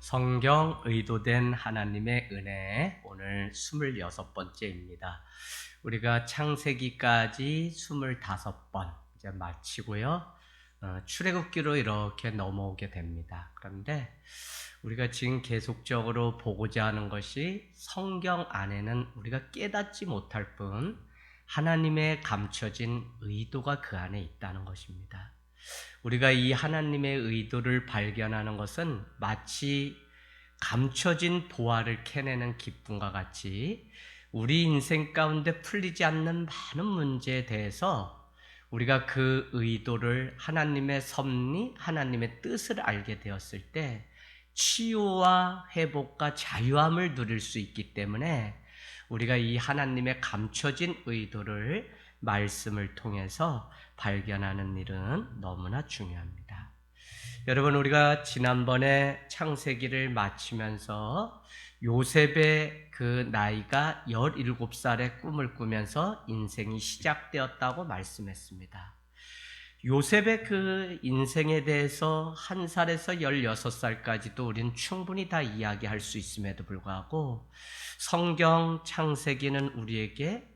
성경 의도된 하나님의 은혜, 오늘 26번째입니다. 우리가 창세기까지 25번 이제 마치고요. 출애굽기로 이렇게 넘어오게 됩니다. 그런데 우리가 지금 계속적으로 보고자 하는 것이 성경 안에는 우리가 깨닫지 못할 뿐 하나님의 감춰진 의도가 그 안에 있다는 것입니다. 우리가 이 하나님의 의도를 발견하는 것은 마치 감춰진 보화를 캐내는 기쁨과 같이 우리 인생 가운데 풀리지 않는 많은 문제에 대해서 우리가 그 의도를 하나님의 섭리, 하나님의 뜻을 알게 되었을 때 치유와 회복과 자유함을 누릴 수 있기 때문에 우리가 이 하나님의 감춰진 의도를 말씀을 통해서 발견하는 일은 너무나 중요합니다. 여러분, 우리가 지난번에 창세기를 마치면서 요셉의 그 나이가 17살의 꿈을 꾸면서 인생이 시작되었다고 말씀했습니다. 요셉의 그 인생에 대해서 1살에서 16살까지도 우리는 충분히 다 이야기할 수 있음에도 불구하고 성경 창세기는 우리에게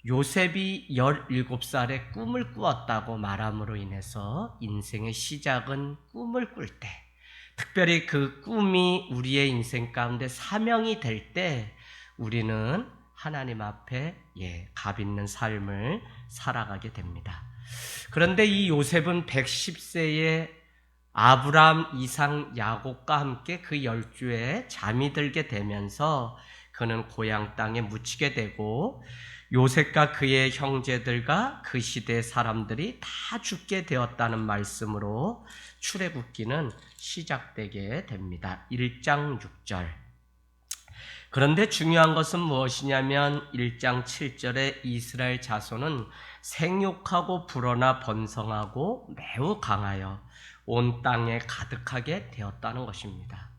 요셉이 17살에 꿈을 꾸었다고 말함으로 인해서 인생의 시작은 꿈을 꿀 때, 특별히 그 꿈이 우리의 인생 가운데 사명이 될 때 우리는 하나님 앞에 값 있는 삶을 살아가게 됩니다. 그런데 이 요셉은 110세에 아브람, 이삭, 야곱과 함께 그 10주에 잠이 들게 되면서 그는 고향 땅에 묻히게 되고 요셉과 그의 형제들과 그 시대의 사람들이 다 죽게 되었다는 말씀으로 출애굽기는 시작되게 됩니다. 1장 6절. 그런데 중요한 것은 무엇이냐면 1장 7절에 이스라엘 자손은 생육하고 불어나 번성하고 매우 강하여 온 땅에 가득하게 되었다는 것입니다.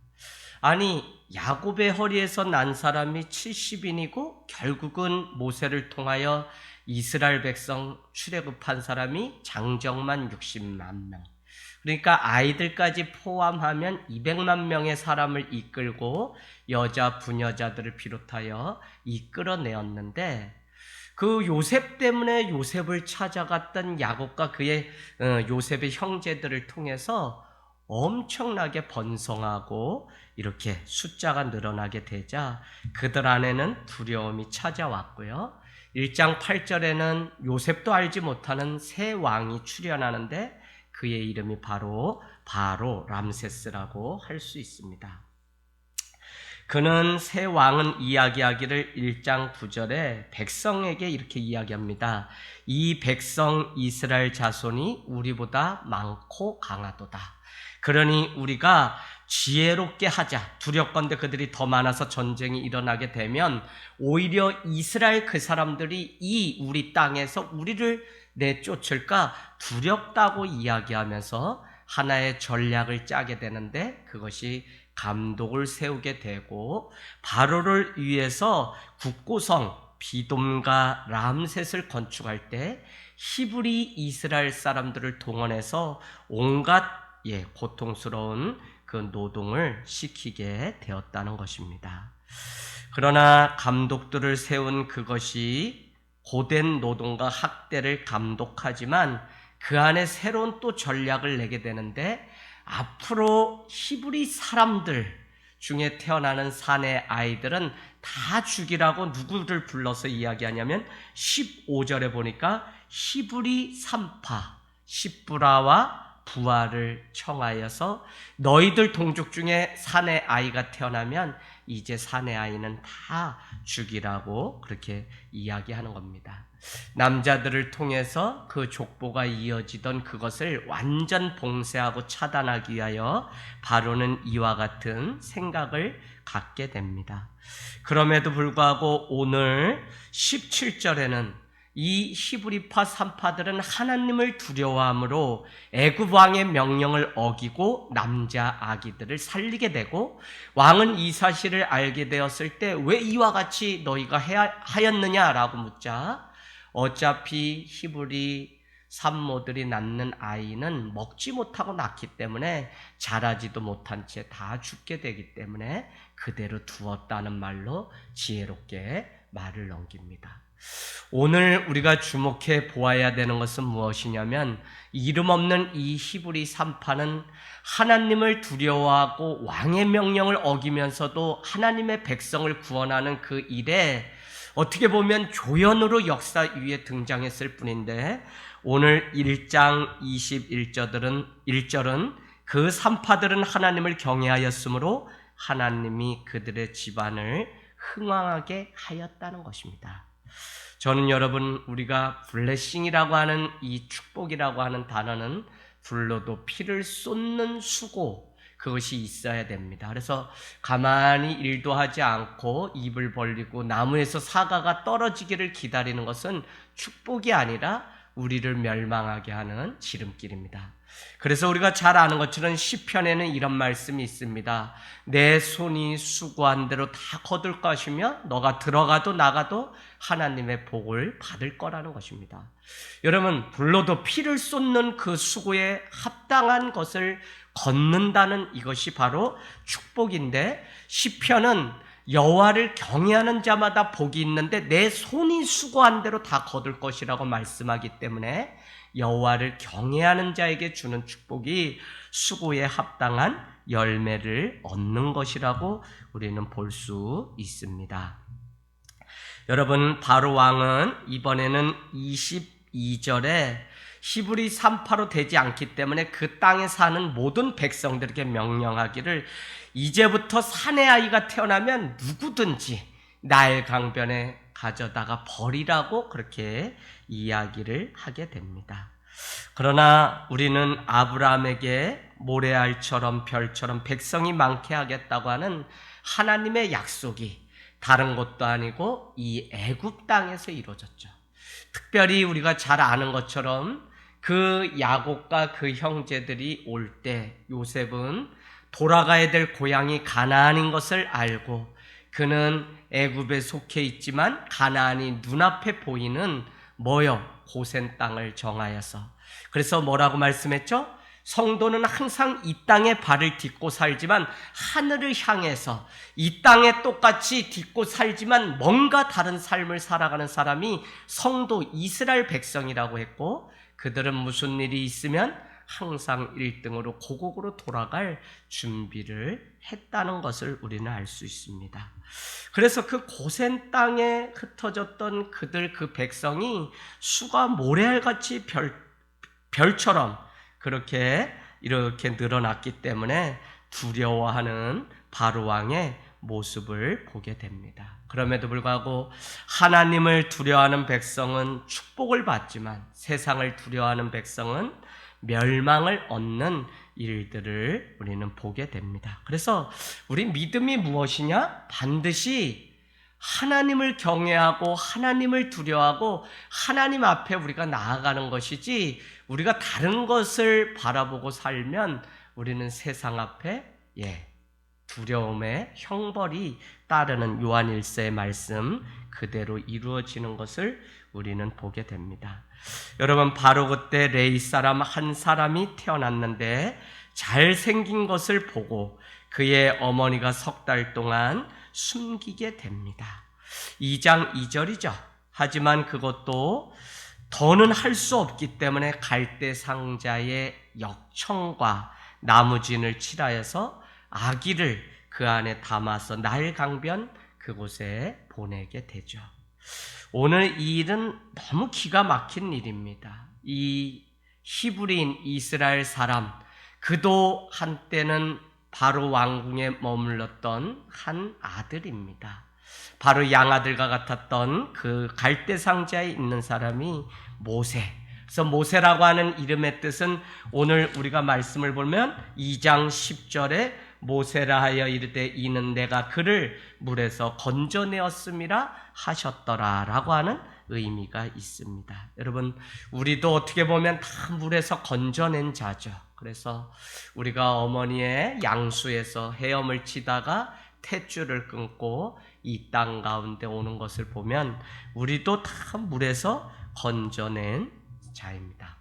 아니, 야곱의 허리에서 난 사람이 70인이고 결국은 모세를 통하여 이스라엘 백성 출애굽한 사람이 장정만 60만 명. 그러니까 아이들까지 포함하면 200만 명의 사람을 이끌고 여자 부녀자들을 비롯하여 이끌어내었는데 그 요셉 때문에 요셉을 찾아갔던 야곱과 그의 요셉의 형제들을 통해서 엄청나게 번성하고 이렇게 숫자가 늘어나게 되자 그들 안에는 두려움이 찾아왔고요. 1장 8절에는 요셉도 알지 못하는 새 왕이 출현하는데 그의 이름이 바로 람세스라고 할 수 있습니다. 그는 새 왕은 이야기하기를 1장 9절에 백성에게 이렇게 이야기합니다. 이 백성 이스라엘 자손이 우리보다 많고 강하도다. 그러니 우리가 지혜롭게 하자. 두렵건대 그들이 더 많아서 전쟁이 일어나게 되면 오히려 이스라엘 그 사람들이 이 우리 땅에서 우리를 내쫓을까 두렵다고 이야기하면서 하나의 전략을 짜게 되는데 그것이 감독을 세우게 되고 바로를 위해서 국고성 비돔과 람셋을 건축할 때 히브리 이스라엘 사람들을 동원해서 온갖 고통스러운 그 노동을 시키게 되었다는 것입니다. 그러나 감독들을 세운 그것이 고된 노동과 학대를 감독하지만 그 안에 새로운 또 전략을 내게 되는데 앞으로 히브리 사람들 중에 태어나는 사내 아이들은 다 죽이라고 누구를 불러서 이야기하냐면 15절에 보니까 히브리 산파 시브라와 부하를 청하여서 너희들 동족 중에 사내 아이가 태어나면 이제 사내 아이는 다 죽이라고 그렇게 이야기하는 겁니다. 남자들을 통해서 그 족보가 이어지던 그것을 완전 봉쇄하고 차단하기 위하여 바로는 이와 같은 생각을 갖게 됩니다. 그럼에도 불구하고 오늘 17절에는 이 히브리파 산파들은 하나님을 두려워함으로 애굽 왕의 명령을 어기고 남자 아기들을 살리게 되고 왕은 이 사실을 알게 되었을 때 왜 이와 같이 너희가 하였느냐라고 묻자 어차피 히브리 산모들이 낳는 아이는 먹지 못하고 낳기 때문에 자라지도 못한 채 다 죽게 되기 때문에 그대로 두었다는 말로 지혜롭게 말을 넘깁니다. 오늘 우리가 주목해 보아야 되는 것은 무엇이냐면 이름 없는 이 히브리 3파는 하나님을 두려워하고 왕의 명령을 어기면서도 하나님의 백성을 구원하는 그 일에 어떻게 보면 조연으로 역사 위에 등장했을 뿐인데 오늘 1장 21절은 그 3파들은 하나님을 경외하였으므로 하나님이 그들의 집안을 흥왕하게 하였다는 것입니다. 저는 여러분 우리가 블레싱이라고 하는 이 축복이라고 하는 단어는 불로도 피를 쏟는 수고 그것이 있어야 됩니다. 그래서 가만히 일도 하지 않고 입을 벌리고 나무에서 사과가 떨어지기를 기다리는 것은 축복이 아니라 우리를 멸망하게 하는 지름길입니다. 그래서 우리가 잘 아는 것처럼 시편에는 이런 말씀이 있습니다. 내 손이 수고한 대로 다 거둘 것이며 너가 들어가도 나가도 하나님의 복을 받을 거라는 것입니다. 여러분 불로도 피를 쏟는 그 수고에 합당한 것을 걷는다는 이것이 바로 축복인데 시편은 여호와를 경외하는 자마다 복이 있는데 내 손이 수고한 대로 다 거둘 것이라고 말씀하기 때문에 여호와를 경외하는 자에게 주는 축복이 수고에 합당한 열매를 얻는 것이라고 우리는 볼 수 있습니다. 여러분 바로 왕은 이번에는 22절에 히브리 3파로 되지 않기 때문에 그 땅에 사는 모든 백성들에게 명령하기를 이제부터 사내 아이가 태어나면 누구든지 나일 강변에 가져다가 버리라고 그렇게 이야기를 하게 됩니다. 그러나 우리는 아브라함에게 모래알처럼 별처럼 백성이 많게 하겠다고 하는 하나님의 약속이 다른 것도 아니고 이 애굽 땅에서 이루어졌죠. 특별히 우리가 잘 아는 것처럼 그 야곱과 그 형제들이 올 때 요셉은 돌아가야 될 고향이 가나안인 것을 알고 그는 애굽에 속해 있지만 가나안이 눈앞에 보이는 고센 땅을 정하여서 그래서 뭐라고 말씀했죠? 성도는 항상 이 땅에 발을 딛고 살지만 하늘을 향해서 이 땅에 똑같이 딛고 살지만 뭔가 다른 삶을 살아가는 사람이 성도 이스라엘 백성이라고 했고 그들은 무슨 일이 있으면 항상 1등으로 고국으로 돌아갈 준비를 했다는 것을 우리는 알 수 있습니다. 그래서 그 고센 땅에 흩어졌던 그들 그 백성이 수가 모래알같이 별처럼 이렇게 늘어났기 때문에 두려워하는 바로 왕의 모습을 보게 됩니다. 그럼에도 불구하고 하나님을 두려워하는 백성은 축복을 받지만 세상을 두려워하는 백성은 멸망을 얻는 일들을 우리는 보게 됩니다. 그래서 우리 믿음이 무엇이냐? 반드시 하나님을 경외하고 하나님을 두려워하고 하나님 앞에 우리가 나아가는 것이지 우리가 다른 것을 바라보고 살면 우리는 세상 앞에 두려움의 형벌이 따르는 요한 1서의 말씀 그대로 이루어지는 것을 우리는 보게 됩니다. 여러분 바로 그때 레위 사람 한 사람이 태어났는데 잘생긴 것을 보고 그의 어머니가 석 달 동안 숨기게 됩니다. 2장 2절이죠. 하지만 그것도 더는 할 수 없기 때문에 갈대 상자의 역청과 나무진을 칠하여서 아기를 그 안에 담아서 나일 강변 그곳에 보내게 되죠. 오늘 이 일은 너무 기가 막힌 일입니다. 이 히브리인 이스라엘 사람 그도 한때는 바로 왕궁에 머물렀던 한 아들입니다. 바로 양아들과 같았던 그 갈대 상자에 있는 사람이 모세. 그래서 모세라고 하는 이름의 뜻은 오늘 우리가 말씀을 보면 2장 10절에 모세라 하여 이르되 이는 내가 그를 물에서 건져내었음이라 하셨더라 라고 하는 의미가 있습니다. 여러분 우리도 어떻게 보면 다 물에서 건져낸 자죠. 그래서 우리가 어머니의 양수에서 헤엄을 치다가 탯줄을 끊고 이 땅 가운데 오는 것을 보면 우리도 다 물에서 건져낸 자입니다.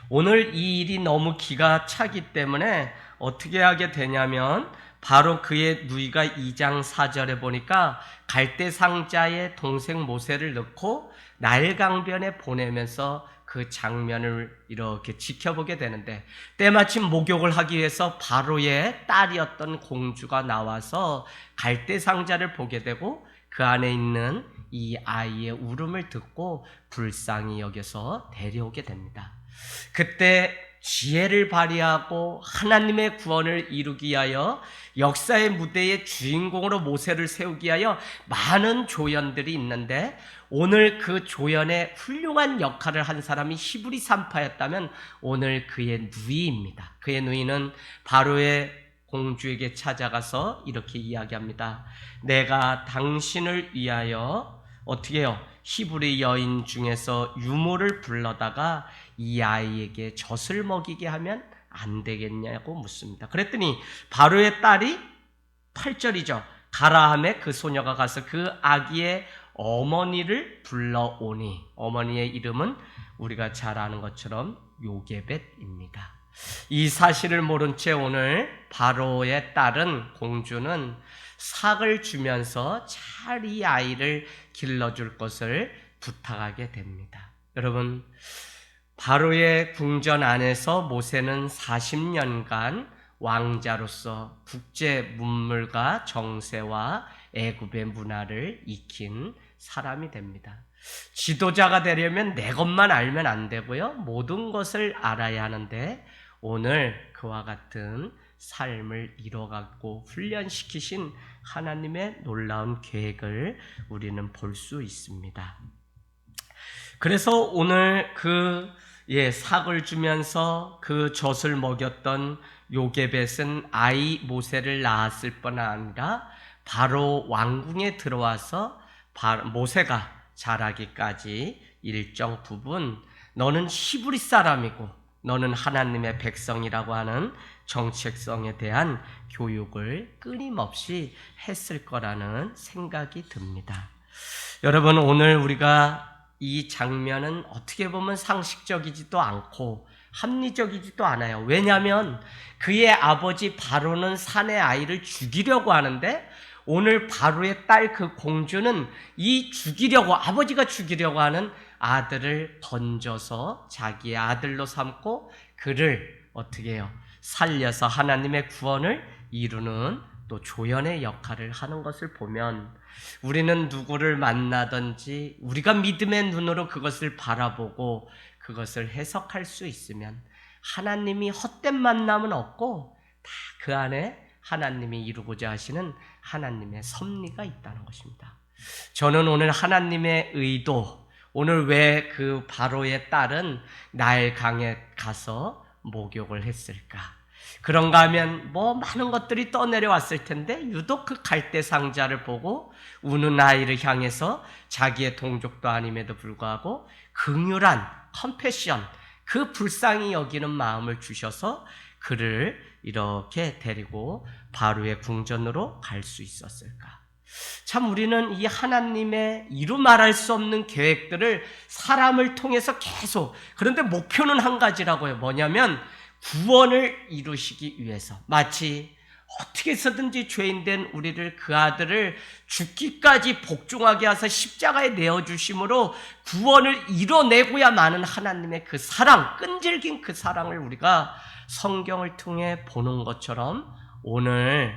오늘 이 일이 너무 기가 차기 때문에 어떻게 하게 되냐면 바로 그의 누이가 2장 4절에 보니까 갈대 상자에 동생 모세를 넣고 나일강변에 보내면서 그 장면을 이렇게 지켜보게 되는데, 때마침 목욕을 하기 위해서 바로의 딸이었던 공주가 나와서 갈대 상자를 보게 되고 그 안에 있는 이 아이의 울음을 듣고 불쌍히 여겨서 데려오게 됩니다. 그때 지혜를 발휘하고 하나님의 구원을 이루기 위하여 역사의 무대의 주인공으로 모세를 세우기 위하여 많은 조연들이 있는데, 오늘 그 조연의 훌륭한 역할을 한 사람이 히브리 산파였다면 오늘 그의 누이입니다. 그의 누이는 바로의 공주에게 찾아가서 이렇게 이야기합니다. 내가 당신을 위하여 어떻게 해요? 히브리 여인 중에서 유모를 불러다가 이 아이에게 젖을 먹이게 하면 안 되겠냐고 묻습니다. 그랬더니 바로의 딸이 8절이죠. 가라 하매 그 소녀가 가서 그 아기의 어머니를 불러오니, 어머니의 이름은 우리가 잘 아는 것처럼 요게벳입니다. 이 사실을 모른 채 오늘 바로의 딸은, 공주는 삭을 주면서 잘 이 아이를 길러줄 것을 부탁하게 됩니다. 여러분, 바로의 궁전 안에서 모세는 40년간 왕자로서 국제 문물과 정세와 애굽의 문화를 익힌 사람이 됩니다. 지도자가 되려면 내 것만 알면 안 되고요, 모든 것을 알아야 하는데 오늘 그와 같은 삶을 이뤄갖고 훈련시키신 하나님의 놀라운 계획을 우리는 볼 수 있습니다. 그래서 오늘 삭을 주면서 그 젖을 먹였던 요게벳은 아이 모세를 낳았을 뿐 아니라 바로 왕궁에 들어와서 모세가 자라기까지 일정 부분 너는 히브리 사람이고 너는 하나님의 백성이라고 하는 정체성에 대한 교육을 끊임없이 했을 거라는 생각이 듭니다. 여러분, 오늘 우리가 이 장면은 어떻게 보면 상식적이지도 않고 합리적이지도 않아요. 왜냐하면 그의 아버지 바로는 산의 아이를 죽이려고 하는데 오늘 바로의 딸 그 공주는 아버지가 죽이려고 하는 아들을 던져서 자기의 아들로 삼고 그를 어떻게 해요? 살려서 하나님의 구원을 이루는 또 조연의 역할을 하는 것을 보면, 우리는 누구를 만나든지 우리가 믿음의 눈으로 그것을 바라보고 그것을 해석할 수 있으면 하나님이 헛된 만남은 없고 다 그 안에 하나님이 이루고자 하시는 하나님의 섭리가 있다는 것입니다. 저는 오늘 하나님의 의도, 오늘 왜 그 바로의 딸은 나일강에 가서 목욕을 했을까? 그런가 하면 많은 것들이 떠내려왔을 텐데 유독 그 갈대 상자를 보고 우는 아이를 향해서 자기의 동족도 아님에도 불구하고 긍휼한 컴패션, 그 불쌍히 여기는 마음을 주셔서 그를 이렇게 데리고 바로의 궁전으로 갈 수 있었을까? 참 우리는 이 하나님의 이루 말할 수 없는 계획들을 사람을 통해서 계속, 그런데 목표는 한 가지라고요. 뭐냐면 구원을 이루시기 위해서, 마치 어떻게 해서든지 죄인된 우리를, 그 아들을 죽기까지 복종하게 하사 십자가에 내어주심으로 구원을 이뤄내고야 마는 하나님의 그 사랑, 끈질긴 그 사랑을 우리가 성경을 통해 보는 것처럼 오늘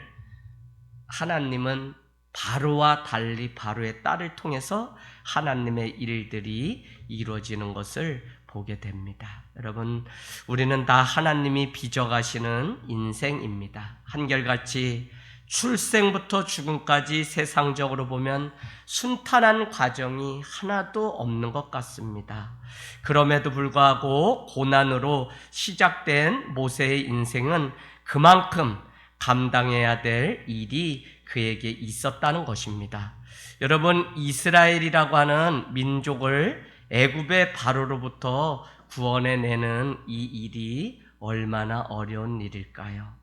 하나님은 바로와 달리 바로의 딸을 통해서 하나님의 일들이 이루어지는 것을 보게 됩니다. 여러분, 우리는 다 하나님이 빚어가시는 인생입니다. 한결같이 출생부터 죽음까지 세상적으로 보면 순탄한 과정이 하나도 없는 것 같습니다. 그럼에도 불구하고 고난으로 시작된 모세의 인생은 그만큼 감당해야 될 일이 그에게 있었다는 것입니다. 여러분, 이스라엘이라고 하는 민족을 애굽의 바로로부터 구원해내는 이 일이 얼마나 어려운 일일까요?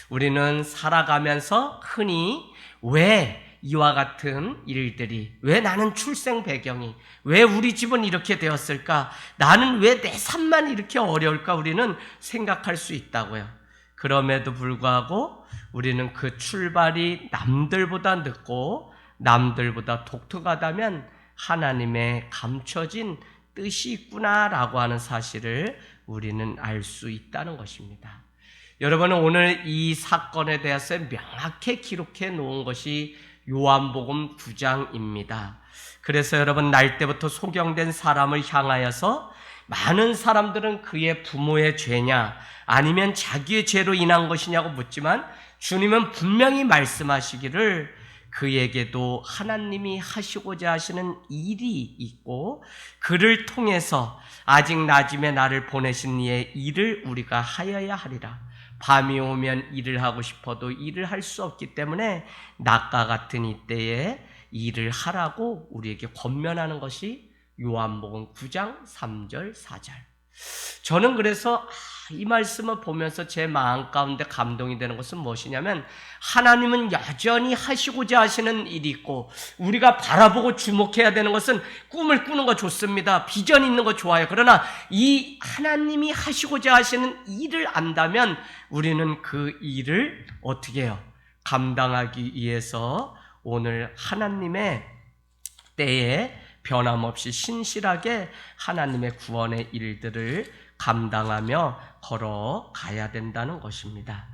우리는 살아가면서 흔히 왜 이와 같은 일들이, 왜 나는 출생 배경이, 왜 우리 집은 이렇게 되었을까, 나는 왜 내 삶만 이렇게 어려울까, 우리는 생각할 수 있다고요. 그럼에도 불구하고 우리는 그 출발이 남들보다 늦고 남들보다 독특하다면 하나님의 감춰진 뜻이 있구나라고 하는 사실을 우리는 알 수 있다는 것입니다. 여러분은 오늘 이 사건에 대해서 명확히 기록해 놓은 것이 요한복음 9장입니다. 그래서 여러분, 날 때부터 소경된 사람을 향하여서 많은 사람들은 그의 부모의 죄냐 아니면 자기의 죄로 인한 것이냐고 묻지만, 주님은 분명히 말씀하시기를 그에게도 하나님이 하시고자 하시는 일이 있고, 그를 통해서 아직 낮임에 나를 보내신 이의 일을 우리가 하여야 하리라. 밤이 오면 일을 하고 싶어도 일을 할 수 없기 때문에 낮과 같은 이때에 일을 하라고 우리에게 권면하는 것이 요한복음 9장 3절 4절. 저는 그래서 이 말씀을 보면서 제 마음 가운데 감동이 되는 것은 무엇이냐면, 하나님은 여전히 하시고자 하시는 일이 있고, 우리가 바라보고 주목해야 되는 것은 꿈을 꾸는 거 좋습니다. 비전 있는 거 좋아요. 그러나 이 하나님이 하시고자 하시는 일을 안다면 우리는 그 일을 어떻게 해요? 감당하기 위해서 오늘 하나님의 때에 변함없이 신실하게 하나님의 구원의 일들을 감당하며 걸어가야 된다는 것입니다.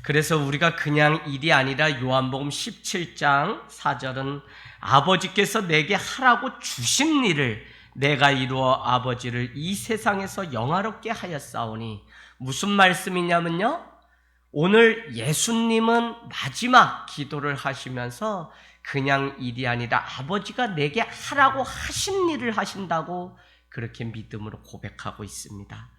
그래서 우리가 그냥 일이 아니라 요한복음 17장 4절은 아버지께서 내게 하라고 주신 일을 내가 이루어 아버지를 이 세상에서 영화롭게 하였사오니, 무슨 말씀이냐면요, 오늘 예수님은 마지막 기도를 하시면서 그냥 일이 아니라 아버지가 내게 하라고 하신 일을 하신다고 그렇게 믿음으로 고백하고 있습니다.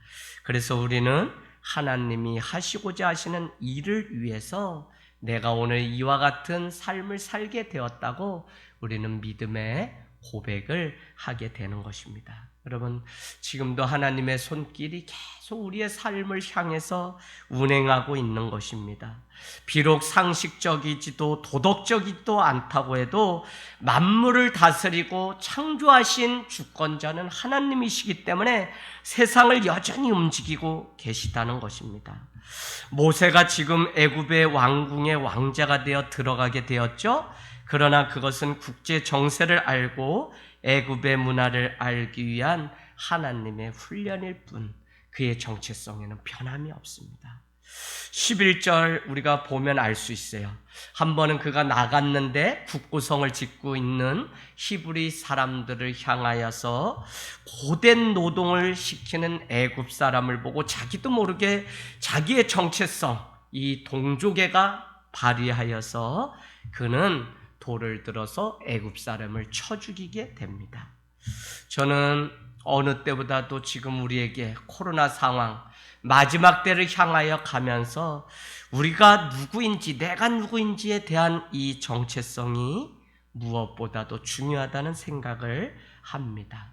그래서 우리는 하나님이 하시고자 하시는 일을 위해서 내가 오늘 이와 같은 삶을 살게 되었다고 우리는 믿음의 고백을 하게 되는 것입니다. 여러분, 지금도 하나님의 손길이 계속 우리의 삶을 향해서 운행하고 있는 것입니다. 비록 상식적이지도 도덕적이지도 않다고 해도 만물을 다스리고 창조하신 주권자는 하나님이시기 때문에 세상을 여전히 움직이고 계시다는 것입니다. 모세가 지금 애굽의 왕궁의 왕자가 되어 들어가게 되었죠. 그러나 그것은 국제 정세를 알고 애굽의 문화를 알기 위한 하나님의 훈련일 뿐, 그의 정체성에는 변함이 없습니다. 11절 우리가 보면 알 수 있어요. 한 번은 그가 나갔는데 국구성을 짓고 있는 히브리 사람들을 향하여서 고된 노동을 시키는 애굽 사람을 보고 자기도 모르게 자기의 정체성, 이 동족애가 발휘하여서 그는 돌을 들어서 애굽 사람을 쳐 죽이게 됩니다. 저는 어느 때보다도 지금 우리에게 코로나 상황, 마지막 때를 향하여 가면서 우리가 누구인지, 내가 누구인지에 대한 이 정체성이 무엇보다도 중요하다는 생각을 합니다.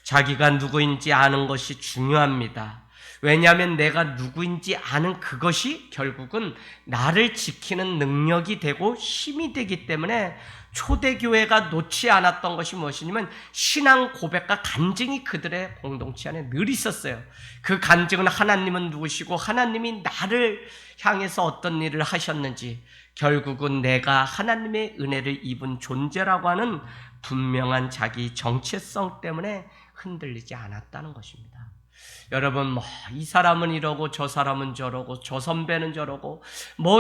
자기가 누구인지 아는 것이 중요합니다. 왜냐하면 내가 누구인지 아는 그것이 결국은 나를 지키는 능력이 되고 힘이 되기 때문에, 초대교회가 놓지 않았던 것이 무엇이냐면 신앙 고백과 간증이 그들의 공동체 안에 늘 있었어요. 그 간증은 하나님은 누구시고 하나님이 나를 향해서 어떤 일을 하셨는지, 결국은 내가 하나님의 은혜를 입은 존재라고 하는 분명한 자기 정체성 때문에 흔들리지 않았다는 것입니다. 여러분, 이 사람은 이러고 저 사람은 저러고 저 선배는 저러고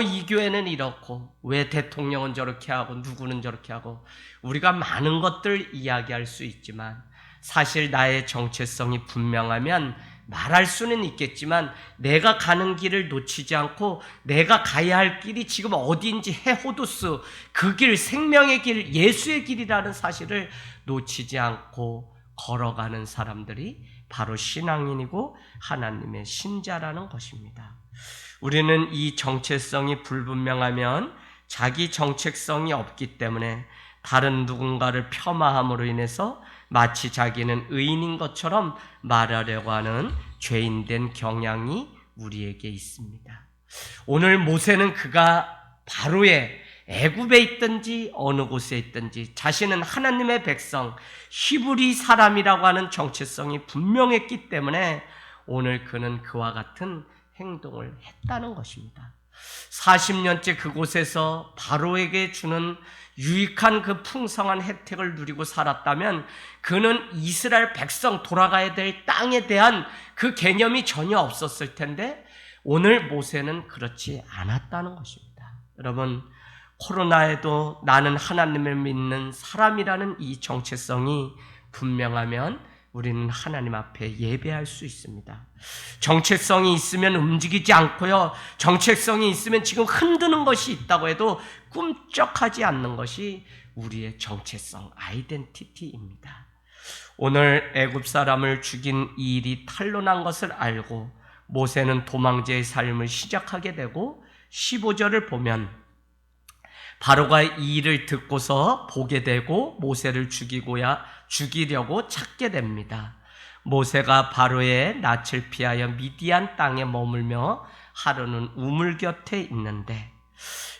이 교회는 이렇고 왜 대통령은 저렇게 하고 누구는 저렇게 하고, 우리가 많은 것들 이야기할 수 있지만 사실 나의 정체성이 분명하면 말할 수는 있겠지만 내가 가는 길을 놓치지 않고 내가 가야 할 길이 지금 어디인지, 헤호도스 그 길, 생명의 길, 예수의 길이라는 사실을 놓치지 않고 걸어가는 사람들이 바로 신앙인이고 하나님의 신자라는 것입니다. 우리는 이 정체성이 불분명하면 자기 정체성이 없기 때문에 다른 누군가를 폄하함으로 인해서 마치 자기는 의인인 것처럼 말하려고 하는 죄인된 경향이 우리에게 있습니다. 오늘 모세는 그가 바로의 애굽에 있든지 어느 곳에 있든지 자신은 하나님의 백성, 히브리 사람이라고 하는 정체성이 분명했기 때문에 오늘 그는 그와 같은 행동을 했다는 것입니다. 40년째 그곳에서 바로에게 주는 유익한 그 풍성한 혜택을 누리고 살았다면 그는 이스라엘 백성 돌아가야 될 땅에 대한 그 개념이 전혀 없었을 텐데 오늘 모세는 그렇지 않았다는 것입니다. 여러분, 코로나에도 나는 하나님을 믿는 사람이라는 이 정체성이 분명하면 우리는 하나님 앞에 예배할 수 있습니다. 정체성이 있으면 움직이지 않고요. 정체성이 있으면 지금 흔드는 것이 있다고 해도 꿈쩍하지 않는 것이 우리의 정체성, 아이덴티티입니다. 오늘 애굽 사람을 죽인 이 일이 탄로난 것을 알고 모세는 도망자의 삶을 시작하게 되고 15절을 보면 바로가 이 일을 듣고서 보게 되고 모세를 죽이려고 찾게 됩니다. 모세가 바로의 낯을 피하여 미디안 땅에 머물며 하루는 우물 곁에 있는데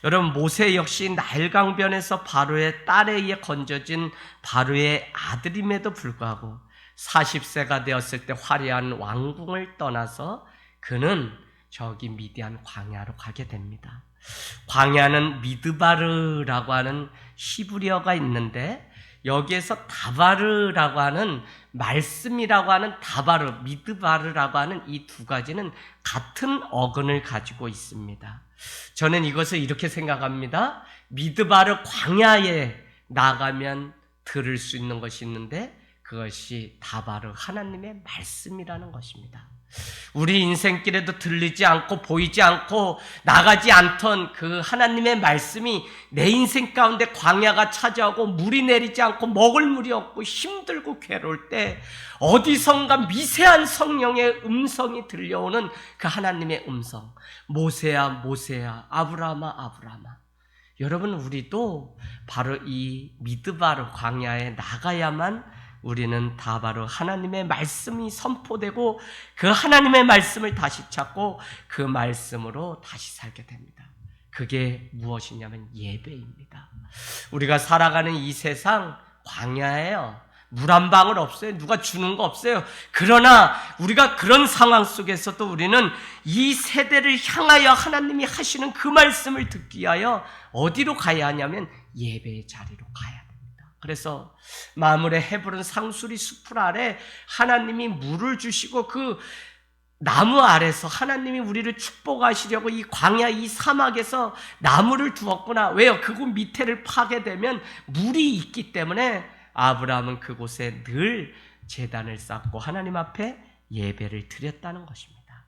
여러분 모세 역시 나일강변에서 바로의 딸에 의해 건져진 바로의 아들임에도 불구하고 40세가 되었을 때 화려한 왕궁을 떠나서 그는 저기 미디안 광야로 가게 됩니다. 광야는 미드바르라고 하는 히브리어가 있는데 여기에서 다바르라고 하는 말씀이라고 하는 다바르, 미드바르라고 하는 이 두 가지는 같은 어근을 가지고 있습니다. 저는 이것을 이렇게 생각합니다. 미드바르 광야에 나가면 들을 수 있는 것이 있는데 그것이 다바르 하나님의 말씀이라는 것입니다. 우리 인생길에도 들리지 않고 보이지 않고 나가지 않던 그 하나님의 말씀이 내 인생 가운데 광야가 찾아오고 물이 내리지 않고 먹을 물이 없고 힘들고 괴로울 때 어디선가 미세한 성령의 음성이 들려오는 그 하나님의 음성, 모세야 모세야 아브라함아 아브라함아. 여러분, 우리도 바로 이 미드바르 광야에 나가야만 우리는 다 바로 하나님의 말씀이 선포되고 그 하나님의 말씀을 다시 찾고 그 말씀으로 다시 살게 됩니다. 그게 무엇이냐면 예배입니다. 우리가 살아가는 이 세상 광야예요. 물 한 방울 없어요. 누가 주는 거 없어요. 그러나 우리가 그런 상황 속에서도 우리는 이 세대를 향하여 하나님이 하시는 그 말씀을 듣기 위하여 어디로 가야 하냐면 예배의 자리로 가야 합니다. 그래서 마물의 헤브론 상수리 숲을 아래 하나님이 물을 주시고 그 나무 아래서 하나님이 우리를 축복하시려고 이 광야 이 사막에서 나무를 두었구나. 왜요? 그곳 밑에를 파게 되면 물이 있기 때문에 아브라함은 그곳에 늘 제단을 쌓고 하나님 앞에 예배를 드렸다는 것입니다.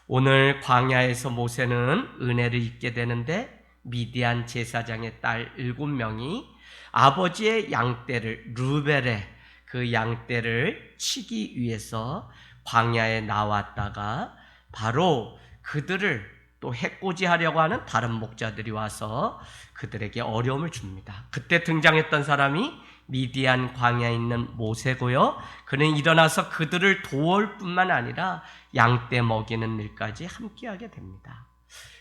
오늘 광야에서 모세는 은혜를 입게 되는데 미디안 제사장의 딸 7명이 아버지의 양떼를 르벨의 그 양떼를 치기 위해서 광야에 나왔다가 바로 그들을 또 해코지하려고 하는 다른 목자들이 와서 그들에게 어려움을 줍니다. 그때 등장했던 사람이 미디안 광야에 있는 모세고요. 그는 일어나서 그들을 도울 뿐만 아니라 양떼 먹이는 일까지 함께하게 됩니다.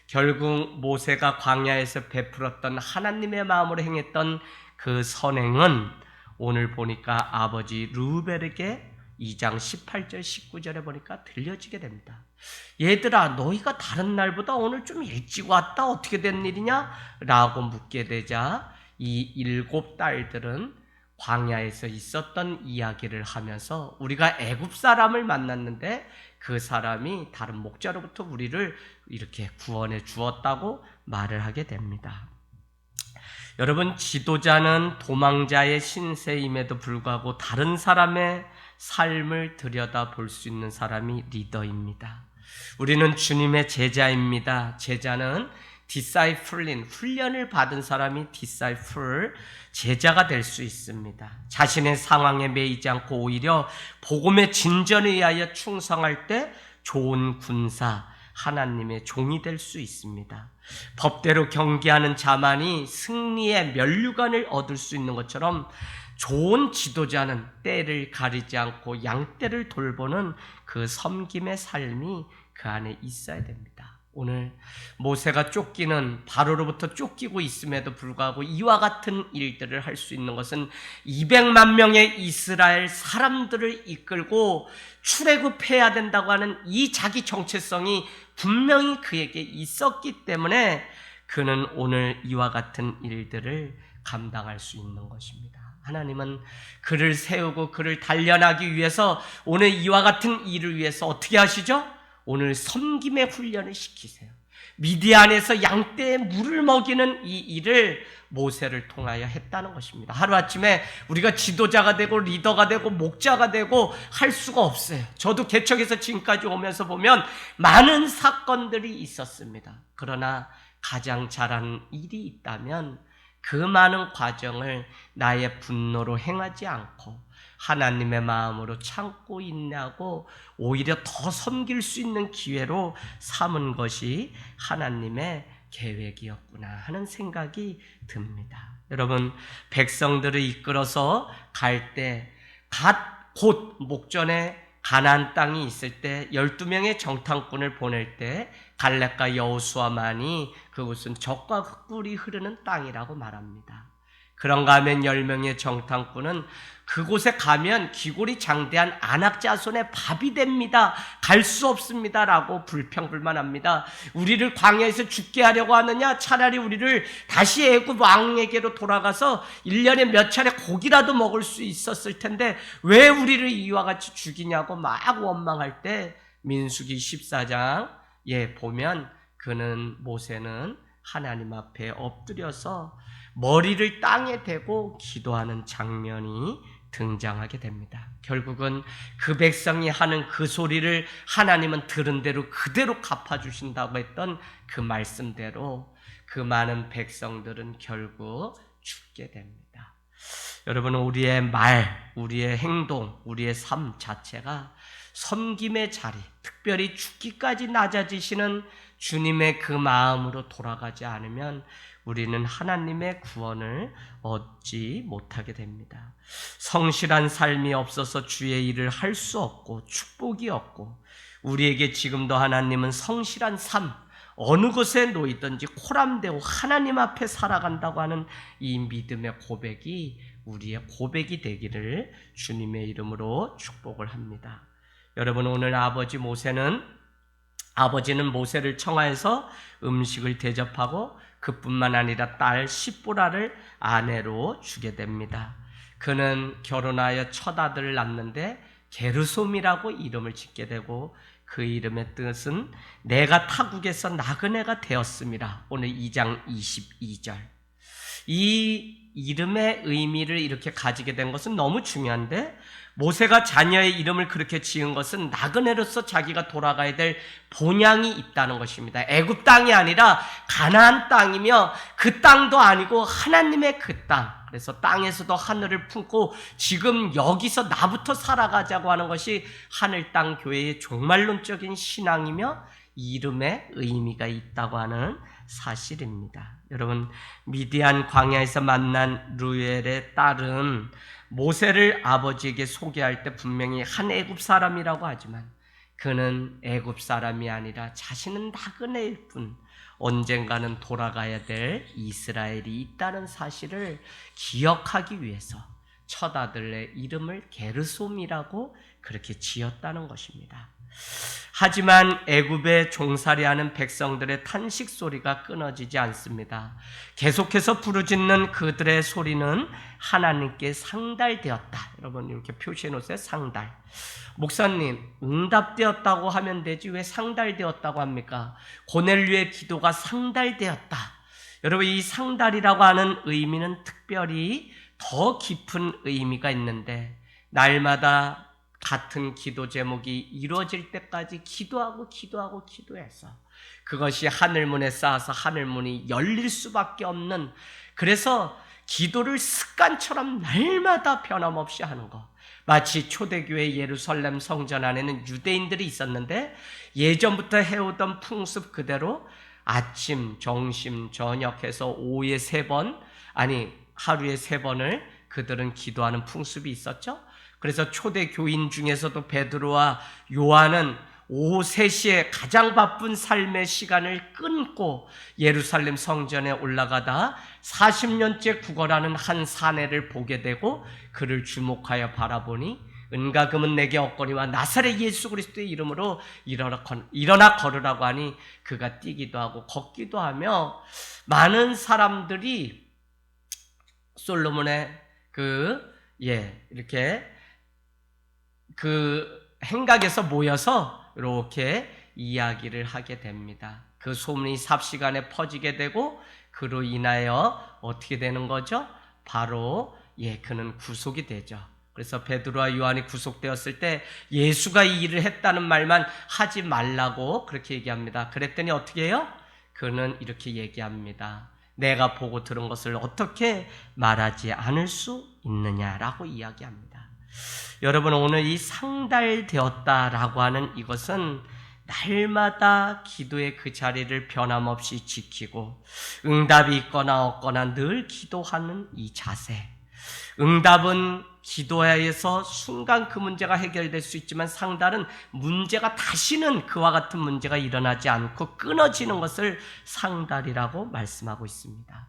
결국 모세가 광야에서 베풀었던 하나님의 마음으로 행했던 그 선행은 오늘 보니까 아버지 르벨에게 2장 18절 19절에 보니까 들려지게 됩니다. 얘들아, 너희가 다른 날보다 오늘 좀 일찍 왔다. 어떻게 된 일이냐? 라고 묻게 되자 이 7 딸들은 광야에서 있었던 이야기를 하면서 우리가 애굽 사람을 만났는데 그 사람이 다른 목자로부터 우리를 이렇게 구원해 주었다고 말을 하게 됩니다. 여러분, 지도자는 도망자의 신세임에도 불구하고 다른 사람의 삶을 들여다볼 수 있는 사람이 리더입니다. 우리는 주님의 제자입니다. 제자는 disciple인, 훈련을 받은 사람이 disciple, 제자가 될 수 있습니다. 자신의 상황에 매이지 않고 오히려 복음의 진전에 의하여 충성할 때 좋은 군사, 하나님의 종이 될 수 있습니다. 법대로 경계하는 자만이 승리의 면류관을 얻을 수 있는 것처럼 좋은 지도자는 때를 가리지 않고 양떼를 돌보는 그 섬김의 삶이 그 안에 있어야 됩니다. 오늘 모세가 쫓기는 바로로부터 쫓기고 있음에도 불구하고 이와 같은 일들을 할 수 있는 것은 200만 명의 이스라엘 사람들을 이끌고 출애굽해야 된다고 하는 이 자기 정체성이 분명히 그에게 있었기 때문에 그는 오늘 이와 같은 일들을 감당할 수 있는 것입니다. 하나님은 그를 세우고 그를 단련하기 위해서 오늘 이와 같은 일을 위해서 어떻게 하시죠? 오늘 섬김의 훈련을 시키세요. 미디안에서 양떼에 물을 먹이는 이 일을 모세를 통하여 했다는 것입니다. 하루아침에 우리가 지도자가 되고 리더가 되고 목자가 되고 할 수가 없어요. 저도 개척에서 지금까지 오면서 보면 많은 사건들이 있었습니다. 그러나 가장 잘하는 일이 있다면 그 많은 과정을 나의 분노로 행하지 않고 하나님의 마음으로 참고 인내하고 오히려 더 섬길 수 있는 기회로 삼은 것이 하나님의 계획이었구나 하는 생각이 듭니다. 여러분, 백성들을 이끌어서 갈 때 곧 목전에 가나안 땅이 있을 때 12명의 정탐꾼을 보낼 때 갈렙과 여호수아만이 그곳은 적과 꿀이 흐르는 땅이라고 말합니다. 그런가 하면 10명의 정탐꾼은 그곳에 가면 기골이 장대한 아낙 자손의 밥이 됩니다. 갈 수 없습니다. 라고 불평불만합니다. 우리를 광야에서 죽게 하려고 하느냐? 차라리 우리를 다시 애굽 왕에게로 돌아가서 1년에 몇 차례 고기라도 먹을 수 있었을 텐데 왜 우리를 이와 같이 죽이냐고 막 원망할 때 민수기 14장에 보면 모세는 하나님 앞에 엎드려서 머리를 땅에 대고 기도하는 장면이 등장하게 됩니다. 결국은 그 백성이 하는 그 소리를 하나님은 들은 대로 그대로 갚아주신다고 했던 그 말씀대로 그 많은 백성들은 결국 죽게 됩니다. 여러분, 우리의 말, 우리의 행동, 우리의 삶 자체가 섬김의 자리, 특별히 죽기까지 낮아지시는 주님의 그 마음으로 돌아가지 않으면 우리는 하나님의 구원을 얻지 못하게 됩니다. 성실한 삶이 없어서 주의 일을 할 수 없고 축복이 없고, 우리에게 지금도 하나님은 성실한 삶, 어느 곳에 놓이든지 코람되고 하나님 앞에 살아간다고 하는 이 믿음의 고백이 우리의 고백이 되기를 주님의 이름으로 축복을 합니다. 여러분, 오늘 아버지는 모세를 청하여서 음식을 대접하고 그뿐만 아니라 딸 십보라를 아내로 주게 됩니다. 그는 결혼하여 첫 아들을 낳는데 게르솜이라고 이름을 짓게 되고 그 이름의 뜻은 내가 타국에서 나그네가 되었음이라. 오늘 2장 22절. 이 이름의 의미를 이렇게 가지게 된 것은 너무 중요한데, 모세가 자녀의 이름을 그렇게 지은 것은 나그네로서 자기가 돌아가야 될 본향이 있다는 것입니다. 애굽 땅이 아니라 가나안 땅이며 그 땅도 아니고 하나님의 그 땅. 그래서 땅에서도 하늘을 품고 지금 여기서 나부터 살아가자고 하는 것이 하늘 땅 교회의 종말론적인 신앙이며 이름의 의미가 있다고 하는 사실입니다. 여러분, 미디안 광야에서 만난 루엘의 딸은 모세를 아버지에게 소개할 때 분명히 한 애굽 사람이라고 하지만 그는 애굽 사람이 아니라 자신은 나그네일 뿐 언젠가는 돌아가야 될 이스라엘이 있다는 사실을 기억하기 위해서 첫 아들의 이름을 게르솜이라고 그렇게 지었다는 것입니다. 하지만 애굽에 종살이하는 백성들의 탄식 소리가 끊어지지 않습니다. 계속해서 부르짖는 그들의 소리는 하나님께 상달되었다. 여러분, 이렇게 표시해 놓으세요. 상달. 목사님, 응답되었다고 하면 되지 왜 상달되었다고 합니까? 고넬료의 기도가 상달되었다. 여러분, 이 상달이라고 하는 의미는 특별히 더 깊은 의미가 있는데, 날마다 같은 기도 제목이 이루어질 때까지 기도해서 그것이 하늘문에 쌓아서 하늘문이 열릴 수밖에 없는, 그래서 기도를 습관처럼 날마다 변함없이 하는 것. 마치 초대교회 예루살렘 성전 안에는 유대인들이 있었는데 예전부터 해오던 풍습 그대로 아침, 점심, 저녁 해서 오후에 3번, 하루에 3번을 그들은 기도하는 풍습이 있었죠. 그래서 초대 교인 중에서도 베드로와 요한은 오후 3시에 가장 바쁜 삶의 시간을 끊고 예루살렘 성전에 올라가다 40년째 구걸하는 한 사내를 보게 되고 그를 주목하여 바라보니 은과 금은 내게 없거니와 나사렛 예수 그리스도의 이름으로 일어나 걸으라고 하니 그가 뛰기도 하고 걷기도 하며 많은 사람들이 솔로몬의 이렇게 그 행각에서 모여서 이렇게 이야기를 하게 됩니다. 그 소문이 삽시간에 퍼지게 되고 그로 인하여 어떻게 되는 거죠? 바로 그는 구속이 되죠. 그래서 베드로와 요한이 구속되었을 때 예수가 이 일을 했다는 말만 하지 말라고 그렇게 얘기합니다. 그랬더니 어떻게 해요? 그는 이렇게 얘기합니다. 내가 보고 들은 것을 어떻게 말하지 않을 수 있느냐라고 이야기합니다. 여러분, 오늘 이 상달되었다라고 하는 이것은 날마다 기도의 그 자리를 변함없이 지키고 응답이 있거나 없거나 늘 기도하는 이 자세. 응답은 기도에서 순간 그 문제가 해결될 수 있지만 상달은 문제가 다시는 그와 같은 문제가 일어나지 않고 끊어지는 것을 상달이라고 말씀하고 있습니다.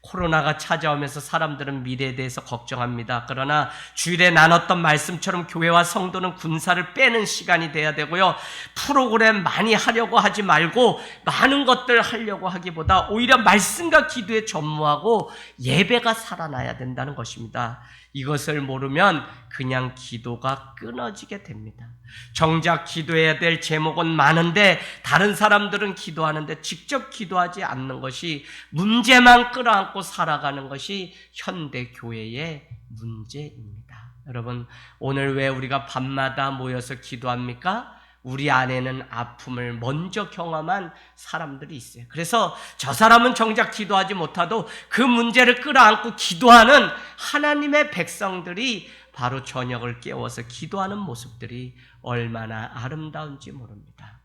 코로나가 찾아오면서 사람들은 미래에 대해서 걱정합니다. 그러나 주일에 나눴던 말씀처럼 교회와 성도는 군사를 빼는 시간이 돼야 되고요. 프로그램 많이 하려고 하지 말고 많은 것들 하려고 하기보다 오히려 말씀과 기도에 전무하고 예배가 살아나야 된다는 것입니다. 이것을 모르면 그냥 기도가 끊어지게 됩니다. 정작 기도해야 될 제목은 많은데 다른 사람들은 기도하는데 직접 기도하지 않는 것이 문제만 끌어안고 살아가는 것이 현대 교회의 문제입니다. 여러분, 오늘 왜 우리가 밤마다 모여서 기도합니까? 우리 안에는 아픔을 먼저 경험한 사람들이 있어요. 그래서 저 사람은 정작 기도하지 못하도 그 문제를 끌어안고 기도하는 하나님의 백성들이 바로 저녁을 깨워서 기도하는 모습들이 얼마나 아름다운지 모릅니다.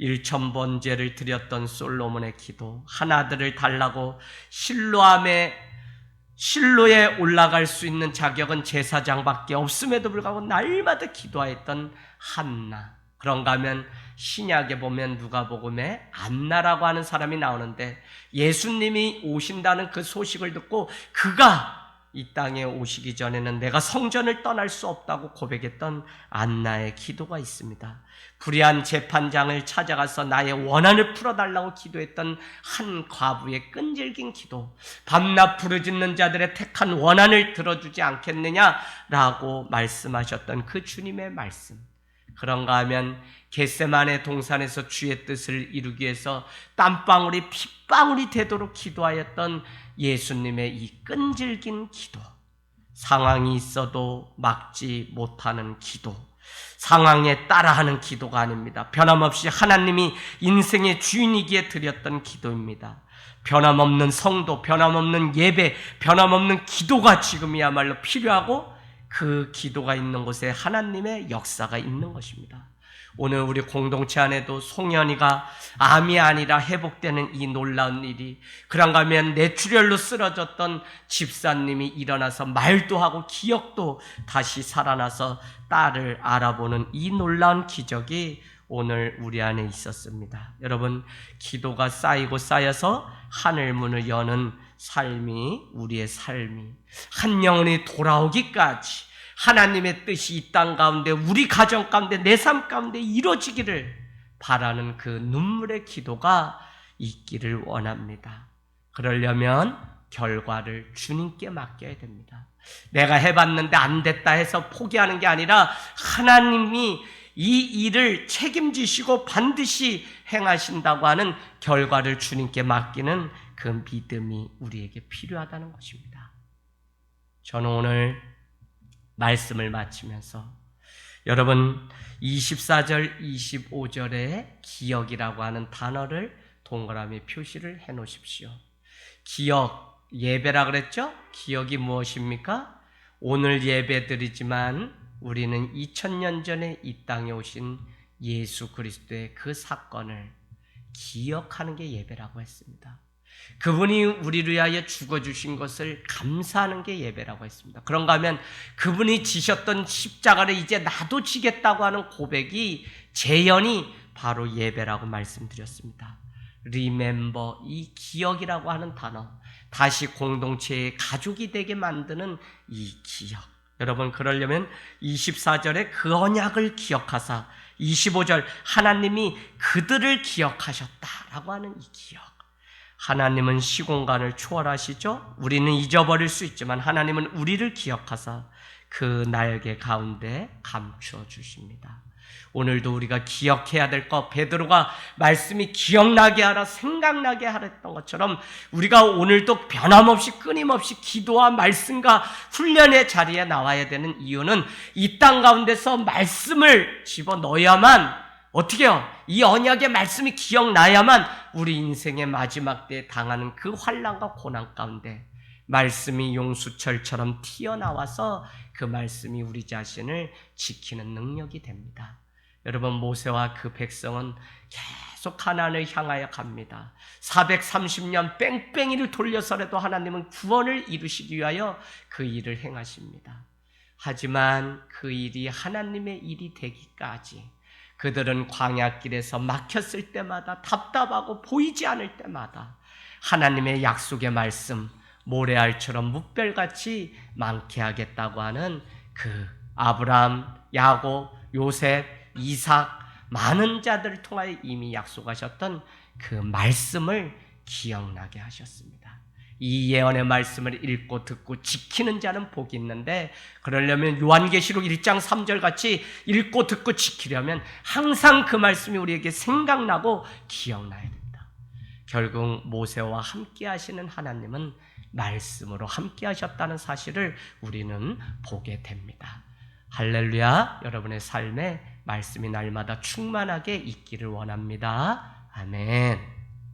1000번제를 드렸던 솔로몬의 기도, 한 아들을 달라고 실로에 올라갈 수 있는 자격은 제사장밖에 없음에도 불구하고 날마다 기도하였던 한나. 그런가 하면 신약에 보면 누가복음에 안나라고 하는 사람이 나오는데 예수님이 오신다는 그 소식을 듣고 그가 이 땅에 오시기 전에는 내가 성전을 떠날 수 없다고 고백했던 안나의 기도가 있습니다. 불의한 재판장을 찾아가서 나의 원한을 풀어달라고 기도했던 한 과부의 끈질긴 기도, 밤낮 부르짖는 자들의 택한 원한을 들어주지 않겠느냐라고 말씀하셨던 그 주님의 말씀. 그런가 하면 겟세마네 동산에서 주의 뜻을 이루기 위해서 땀방울이 핏방울이 되도록 기도하였던 예수님의 이 끈질긴 기도, 상황이 있어도 막지 못하는 기도, 상황에 따라하는 기도가 아닙니다. 변함없이 하나님이 인생의 주인이기에 드렸던 기도입니다. 변함없는 성도, 변함없는 예배, 변함없는 기도가 지금이야말로 필요하고 그 기도가 있는 곳에 하나님의 역사가 있는 것입니다. 오늘 우리 공동체 안에도 송현이가 암이 아니라 회복되는 이 놀라운 일이, 그런가 하면 뇌출혈로 쓰러졌던 집사님이 일어나서 말도 하고 기억도 다시 살아나서 딸을 알아보는 이 놀라운 기적이 오늘 우리 안에 있었습니다. 여러분, 기도가 쌓이고 쌓여서 하늘문을 여는 삶이 우리의 삶이 한 영혼이 돌아오기까지 하나님의 뜻이 이 땅 가운데 우리 가정 가운데 내 삶 가운데 이루어지기를 바라는 그 눈물의 기도가 있기를 원합니다. 그러려면 결과를 주님께 맡겨야 됩니다. 내가 해봤는데 안 됐다 해서 포기하는 게 아니라 하나님이 이 일을 책임지시고 반드시 행하신다고 하는 결과를 주님께 맡기는 그 믿음이 우리에게 필요하다는 것입니다. 저는 오늘 말씀을 마치면서 여러분 24절 25절에 기억이라고 하는 단어를 동그라미 표시를 해 놓으십시오. 기억, 예배라 그랬죠? 기억이 무엇입니까? 오늘 예배 드리지만 우리는 2000년 전에 이 땅에 오신 예수 그리스도의 그 사건을 기억하는 게 예배라고 했습니다. 그분이 우리를 위하여 죽어주신 것을 감사하는 게 예배라고 했습니다. 그런가 하면 그분이 지셨던 십자가를 이제 나도 지겠다고 하는 고백이 재현이 바로 예배라고 말씀드렸습니다. Remember, 이 기억이라고 하는 단어, 다시 공동체의 가족이 되게 만드는 이 기억. 여러분, 그러려면 24절에 그 언약을 기억하사, 25절 하나님이 그들을 기억하셨다라고 하는 이 기억. 하나님은 시공간을 초월하시죠. 우리는 잊어버릴 수 있지만 하나님은 우리를 기억하사 그 날개 가운데 감추어 주십니다. 오늘도 우리가 기억해야 될 것, 베드로가 말씀이 기억나게 하라, 생각나게 하라 했던 것처럼 우리가 오늘도 변함없이 끊임없이 기도와 말씀과 훈련의 자리에 나와야 되는 이유는 이 땅 가운데서 말씀을 집어넣어야만, 어떻게 해요? 이 언약의 말씀이 기억나야만 우리 인생의 마지막 때에 당하는 그 환난과 고난 가운데 말씀이 용수철처럼 튀어나와서 그 말씀이 우리 자신을 지키는 능력이 됩니다. 여러분, 모세와 그 백성은 계속 가나안을 향하여 갑니다. 430년 뺑뺑이를 돌려서라도 하나님은 구원을 이루시기 위하여 그 일을 행하십니다. 하지만 그 일이 하나님의 일이 되기까지 그들은 광야길에서 막혔을 때마다, 답답하고 보이지 않을 때마다 하나님의 약속의 말씀, 모래알처럼 무별같이 많게 하겠다고 하는 그 아브라함, 야곱, 요셉, 이삭, 많은 자들을 통하여 이미 약속하셨던 그 말씀을 기억나게 하셨습니다. 이 예언의 말씀을 읽고 듣고 지키는 자는 복이 있는데, 그러려면 요한계시록 1장 3절 같이 읽고 듣고 지키려면 항상 그 말씀이 우리에게 생각나고 기억나야 됩니다. 결국 모세와 함께 하시는 하나님은 말씀으로 함께 하셨다는 사실을 우리는 보게 됩니다. 할렐루야. 여러분의 삶에 말씀이 날마다 충만하게 있기를 원합니다. 아멘.